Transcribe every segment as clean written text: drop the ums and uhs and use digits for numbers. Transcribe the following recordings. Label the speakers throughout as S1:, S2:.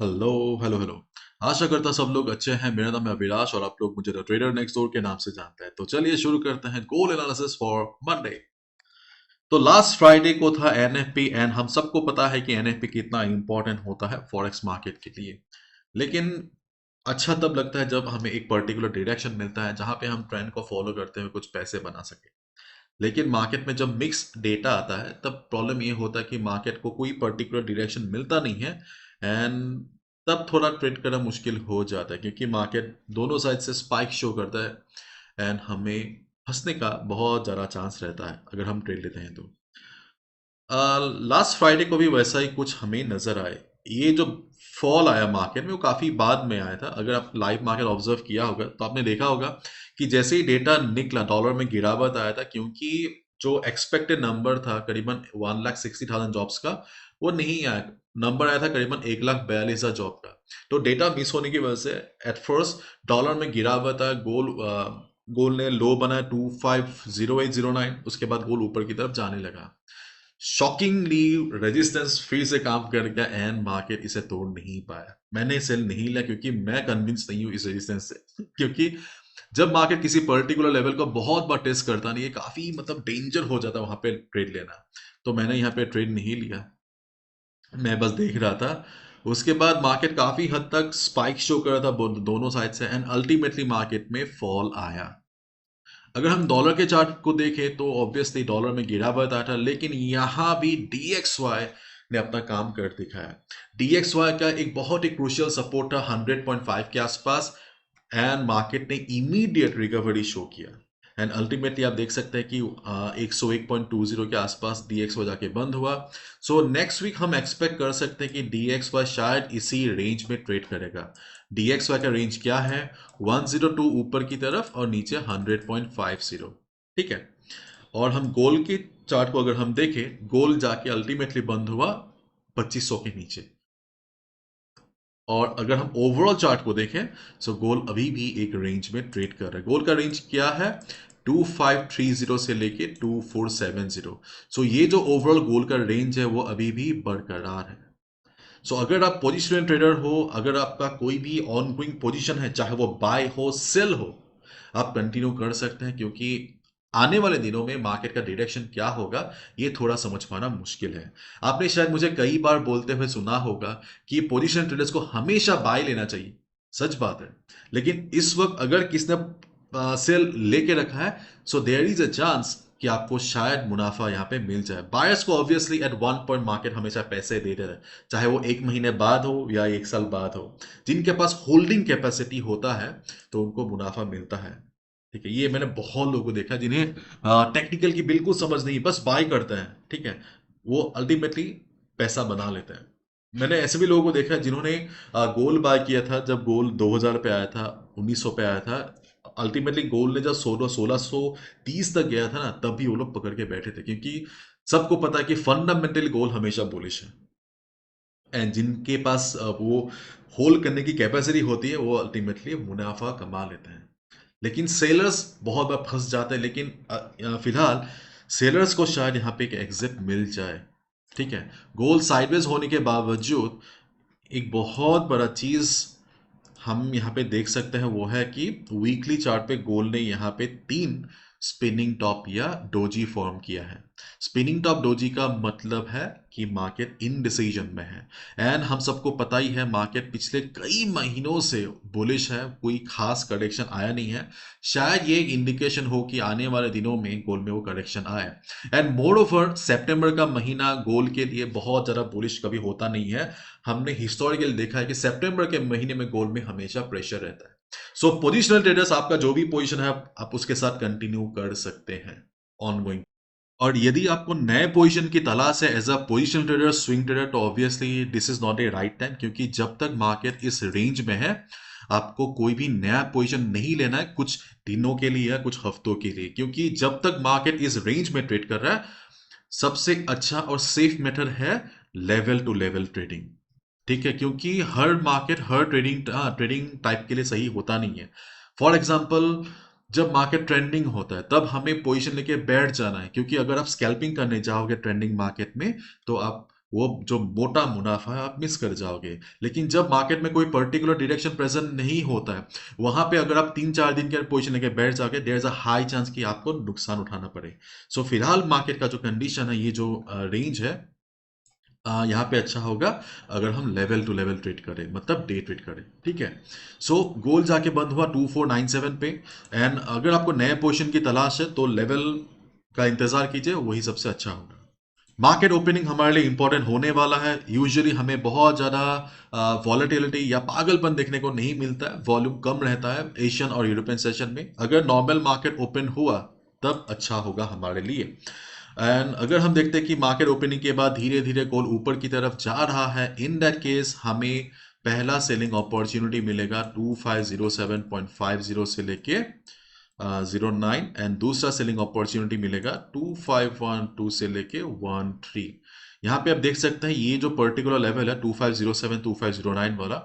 S1: Hello hello hello. आशा करता सब लोग अच्छे हैं। मेरा नाम है अभिलाष और आप लोग मुझे द ट्रेडर नेक्स्ट डोर के नाम से जानते हैं। तो चलिए शुरू करते हैं गोल एनालिसिस फॉर मंडे। तो लास्ट फ्राइडे को था एनएफपी एंड हम सबको पता है कि एनएफपी कितना इंपॉर्टेंट होता है फॉरेक्स मार्केट के लिए। लेकिन अच्छा तब लगता है जब हमें एक पर्टिकुलर डायरेक्शन मिलता है जहां पे हम ट्रेंड को फॉलो करते हुए कुछ पैसे बना सके। लेकिन मार्केट में जब मिक्स डेटा आता है तब प्रॉब्लम ये होता है कि मार्केट को कोई पर्टिकुलर डायरेक्शन मिलता नहीं है एंड तब थोड़ा ट्रेड करना मुश्किल हो जाता है क्योंकि मार्केट दोनों साइड से स्पाइक शो करता है एंड हमें फंसने का बहुत ज़्यादा चांस रहता है अगर हम ट्रेड लेते हैं तो। लास्ट फ्राइडे को भी वैसा ही कुछ हमें नजर आए। ये जो फॉल आया मार्केट में वो काफी बाद में आया था। अगर आप लाइव मार्केट ऑब्जर्व किया होगा तो आपने देखा होगा कि जैसे ही डेटा निकला डॉलर में गिरावट आया था क्योंकि जो एक्सपेक्टेड नंबर था करीबन 1,60,000 जॉब्स का वो नहीं आया। नंबर आया था करीबन 1,42,000 जॉब का। तो डेटा मिस होने की वजह से एट फर्स्ट डॉलर में गिरावट आया। गोल्ड ने लो बनाया 250809। उसके बाद गोल्ड ऊपर की तरफ जाने लगा। शॉकिंगली रेजिस्टेंस फिर से काम कर गया एंड मार्केट इसे तोड़ नहीं पाया। मैंने सेल नहीं लिया क्योंकि मैं कन्विंस नहीं हूं इस रेजिस्टेंस से क्योंकि जब मार्केट किसी पर्टिकुलर लेवल को बहुत बार टेस्ट करता नहीं, ये काफी मतलब डेंजर हो जाता है वहां पे ट्रेड लेना। तो मैंने यहाँ पे ट्रेड नहीं लिया। मैं बस देख रहा था। उसके बाद मार्केट काफी हद तक स्पाइक शो कर रहा था दोनों साइड से एंड अल्टीमेटली मार्केट में फॉल आया। अगर हम डॉलर के चार्ट को देखें तो ऑब्वियसली डॉलर में गिरावट आया था लेकिन यहां भी डीएक्सवाई ने अपना काम कर दिखाया। डीएक्सवाई का एक बहुत ही क्रूशियल सपोर्ट था 100.5 के आसपास एंड मार्केट ने इमीडिएट रिकवरी शो किया एंड अल्टीमेटली आप देख सकते हैं कि 101.20 के आसपास डीएक्सवाई जाके बंद हुआ। सो नेक्स्ट वीक हम एक्सपेक्ट कर सकते हैं कि डीएक्सवाई शायद इसी रेंज में ट्रेड करेगा। डीएक्सवाई का रेंज क्या है? 102 ऊपर की तरफ और नीचे 100.50। ठीक है। और हम गोल्ड के चार्ट को अगर हम देखें, गोल्ड जाके अल्टीमेटली बंद हुआ 2500 के नीचे। और अगर हम ओवरऑल चार्ट को देखें तो गोल्ड अभी भी एक रेंज में ट्रेड कर रहा है। गोल्ड का रेंज क्या है? 2530 से लेके 2470। सो ये जो ओवरऑल गोल्ड का रेंज है वो अभी भी बरकरार है। सो अगर आप पोजिशनल ट्रेडर हो, अगर आपका कोई भी ऑन गोइंग पोजिशन है, चाहे वो बाय हो सेल हो, आप कंटिन्यू कर सकते हैं क्योंकि आने वाले दिनों में मार्केट का डायरेक्शन क्या होगा ये थोड़ा समझ पाना मुश्किल है। आपने शायद मुझे कई बार बोलते हुए सुना होगा कि पोजिशनल ट्रेडर्स को हमेशा बाय लेना चाहिए। सच बात है। लेकिन इस वक्त अगर किसने सेल लेके रखा है so there is a chance कि आपको शायद मुनाफा यहाँ पे मिल जाए। बायर्स को obviously at one point market हमेशा पैसे देते रहे, चाहे वो एक महीने बाद हो या एक साल बाद हो। जिनके पास होल्डिंग कैपेसिटी होता है तो उनको मुनाफा मिलता है। ठीक है। ये मैंने बहुत लोगों को देखा जिन्हें टेक्निकल की बिल्कुल समझ नहीं, बस बाय करते हैं। ठीक है। वो अल्टीमेटली पैसा बना लेते हैं। मैंने ऐसे भी लोगों को देखा है जिन्होंने गोल्ड बाय किया था जब गोल्ड 2000 पे आया था, 1900 पे आया था। अल्टीमेटली गोल्ड ने जब 1630 तक गया था ना तब भी वो लोग पकड़ के बैठे थे क्योंकि सबको पता है कि फंडामेंटल गोल्ड हमेशा बुलिश है एंड जिनके पास वो होल्ड करने की कैपेसिटी होती है वो अल्टीमेटली मुनाफा कमा लेते हैं। लेकिन सेलर्स बहुत बार फंस जाते हैं। लेकिन फिलहाल सेलर्स को शायद यहाँ पे एक एग्जिट मिल जाए। ठीक है। गोल्ड साइडवेज होने के बावजूद एक बहुत बड़ा चीज हम यहाँ पे देख सकते हैं वो है कि वीकली चार्ट पे गोल्ड ने यहाँ पे 3 स्पिनिंग टॉप या डोजी फॉर्म किया है। स्पिनिंग टॉप डोजी का मतलब है कि मार्केट इनडिसीजन में है एंड हम सबको पता ही है मार्केट पिछले कई महीनों से बुलिश है, कोई खास करेक्शन आया नहीं है। शायद ये एक इंडिकेशन हो कि आने वाले दिनों में गोल्ड में वो करेक्शन आए। एंड मोर ओवर सितंबर का महीना गोल्ड के लिए बहुत ज़्यादा बुलिश कभी होता नहीं है। हमने हिस्टोरिकली देखा है कि सितंबर के महीने में गोल्ड में हमेशा प्रेशर रहता है। सो पोजिशनल ट्रेडर्स आपका जो भी पोजीशन है आप उसके साथ कंटिन्यू कर सकते हैं ऑनगोइंग। और यदि आपको नए पोजीशन की तलाश है as a positional trader, swing trader, तो obviously this is not a right time क्योंकि जब तक मार्केट इस रेंज में है आपको कोई भी नया पोजीशन नहीं लेना है कुछ दिनों के लिए या कुछ हफ्तों के लिए, क्योंकि जब तक मार्केट इस रेंज में ट्रेड कर रहा है सबसे अच्छा और सेफ मेथड है लेवल टू लेवल ट्रेडिंग। ठीक है। क्योंकि हर मार्केट हर ट्रेडिंग टाइप के लिए सही होता नहीं है। फॉर एग्जाम्पल जब मार्केट ट्रेंडिंग होता है तब हमें पोजीशन लेके बैठ जाना है क्योंकि अगर आप स्कैल्पिंग करने जाओगे ट्रेंडिंग मार्केट में तो आप वो जो मोटा मुनाफा है आप मिस कर जाओगे। लेकिन जब मार्केट में कोई पर्टिकुलर डायरेक्शन प्रेजेंट नहीं होता है, वहां पे अगर आप 3-4 दिन के पोजीशन लेके बैठ जाओगे, there is a high chance कि आपको नुकसान उठाना पड़े। सो फिलहाल मार्केट का जो कंडीशन है, ये जो रेंज है, यहाँ पे अच्छा होगा अगर हम लेवल टू लेवल ट्रेड करें, मतलब डे ट्रेड करें। ठीक है। सो गोल्ड जाके बंद हुआ 2497 पे। एंड अगर आपको नए पोजीशन की तलाश है तो लेवल का इंतजार कीजिए, वही सबसे अच्छा होगा। मार्केट ओपनिंग हमारे लिए इंपॉर्टेंट होने वाला है। यूजुअली हमें बहुत ज़्यादा वॉलेटिलिटी या पागलपन देखने को नहीं मिलता है, वॉल्यूम कम रहता है एशियन और यूरोपियन सेशन में। अगर नॉर्मल मार्केट ओपन हुआ तब अच्छा होगा हमारे लिए। एंड अगर हम देखते हैं कि मार्केट ओपनिंग के बाद धीरे धीरे गोल्ड ऊपर की तरफ जा रहा है, इन दैट केस हमें पहला सेलिंग अपॉर्चुनिटी मिलेगा 2507.50 से लेके 09, एंड दूसरा सेलिंग अपॉर्चुनिटी मिलेगा 2512 से लेके 13। यहाँ पे आप देख सकते हैं ये जो पर्टिकुलर लेवल है 2507 2509 वाला,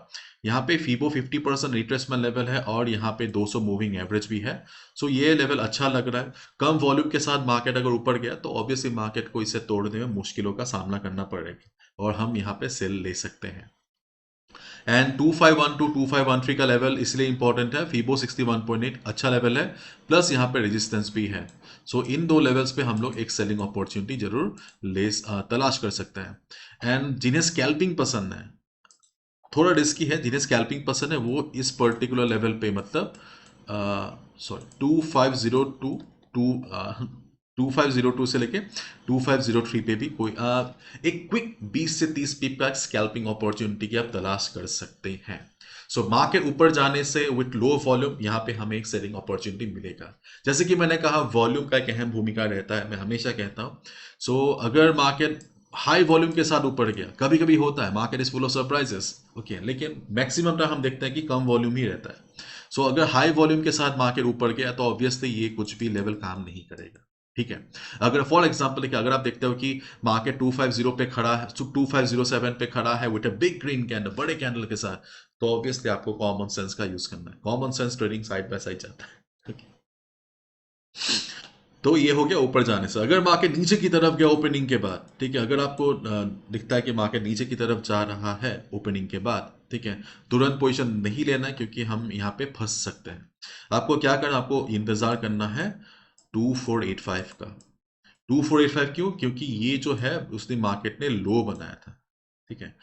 S1: यहाँ पे फीबो 50% रिट्रेसमेंट लेवल है और यहाँ पे 200 मूविंग एवरेज भी है। सो ये लेवल अच्छा लग रहा है। कम वॉल्यूम के साथ मार्केट अगर ऊपर गया तो ऑब्वियसली मार्केट को इसे तोड़ने में मुश्किलों का सामना करना पड़ेगा और हम यहाँ पे सेल ले सकते हैं। एंड 2512 2513 का लेवल इसलिए इंपॉर्टेंट है, फीबो 61.8 अच्छा लेवल है, प्लस यहाँ पे रेजिस्टेंस भी है। सो इन दो लेवल्स पे हम लोग एक सेलिंग अपॉर्चुनिटी जरूर तलाश कर सकते हैं। एंड जिन्हें स्कैल्पिंग पसंद है, थोड़ा रिस्की है, जिन्हें स्कैल्पिंग पसंद है वो इस पर्टिकुलर लेवल पे, मतलब सॉरी 2502 से लेके 2503 पे भी कोई एक क्विक 20 से 30 पिप का स्कैल्पिंग अपॉर्चुनिटी की आप तलाश कर सकते हैं। सो मार्केट ऊपर जाने से विथ लो वॉल्यूम यहाँ पे हमें एक सेलिंग अपॉर्चुनिटी मिलेगा। जैसे कि मैंने कहा वॉल्यूम का एक अहम भूमिका रहता है, मैं हमेशा कहता हूँ। सो अगर मार्केट हाई वॉल्यूम के साथ ऊपर गया, कभी कभी होता है, market is full of surprises, okay, लेकिन मैक्सिमम टाइम हम देखते हैं कि कम वॉल्यूम ही रहता है। सो अगर हाई वॉल्यूम के साथ मार्केट ऊपर गया तो ऑब्वियसली ये कुछ भी लेवल काम नहीं करेगा। ठीक है। अगर फॉर एग्जांपल देखिए, अगर आप देखते हो कि मार्केट 250 पे खड़ा है, 2507 पे खड़ा है with a big green candle, बड़े कैंडल के साथ, तो ऑब्वियसली आपको कॉमन सेंस का यूज करना है। Common sense trading side by side जाता है। okay? तो ये हो गया ऊपर जाने से। अगर मार्केट नीचे की तरफ गया ओपनिंग के बाद, ठीक है, अगर आपको दिखता है कि मार्केट नीचे की तरफ जा रहा है ओपनिंग के बाद, ठीक है, तुरंत पोजीशन नहीं लेना है क्योंकि हम यहाँ पे फंस सकते हैं। आपको क्या करना, आपको इंतजार करना है 2485 का। 2485 क्यों? क्योंकि ये जो है उसने मार्केट ने लो बनाया था। ठीक है।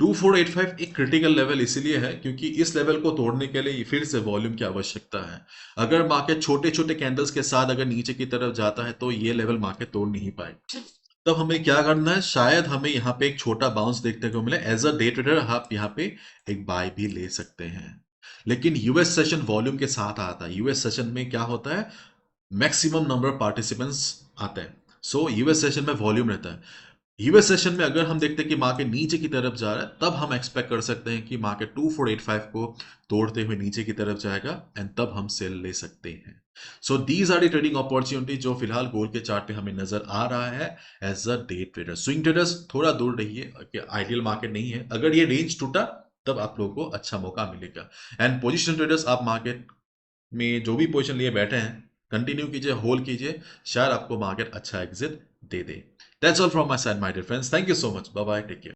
S1: 2485 एक क्रिटिकल लेवल इसलिए है क्योंकि इस लेवल को तोड़ने के लिए फिर से वॉल्यूम की आवश्यकता है। अगर मार्केट छोटे छोटे कैंडल्स के साथ अगर नीचे की तरफ जाता है तो ये लेवल मार्केट तोड़ नहीं पाए। तब हमें क्या करना है, शायद हमें यहाँ पे एक छोटा बाउंस देखने को मिले। एज अ डे ट्रेडर आप यहाँ पे एक बाय भी ले सकते हैं। लेकिन यूएस सेशन वॉल्यूम के साथ आता है। यूएस सेशन में क्या होता है, मैक्सिमम नंबर ऑफ पार्टिसिपेंट्स आते हैं। सो यूएस सेशन में वॉल्यूम रहता है। यूएस सेशन में अगर हम देखते हैं कि मार्केट नीचे की तरफ जा रहा है, तब हम एक्सपेक्ट कर सकते हैं कि मार्केट 2485 को तोड़ते हुए नीचे की तरफ जाएगा, एंड तब हम सेल ले सकते हैं। So these are the trading opportunity जो फिलहाल गोल्ड के चार्ट पे हमें नजर आ रहा है as a day trader. Swing traders थोड़ा दूर रहिए, आइडियल मार्केट नहीं है। अगर ये रेंज टूटा तब आप लोगों को अच्छा मौका मिलेगा। एंड पोजिशन ट्रेडर्स, आप मार्केट में जो भी पोजीशन लिए बैठे हैं कंटिन्यू कीजिए, होल्ड कीजिए, शायद आपको मार्केट अच्छा एग्जिट दे दे। That's all from my side my dear friends, thank you so much, bye bye, take care.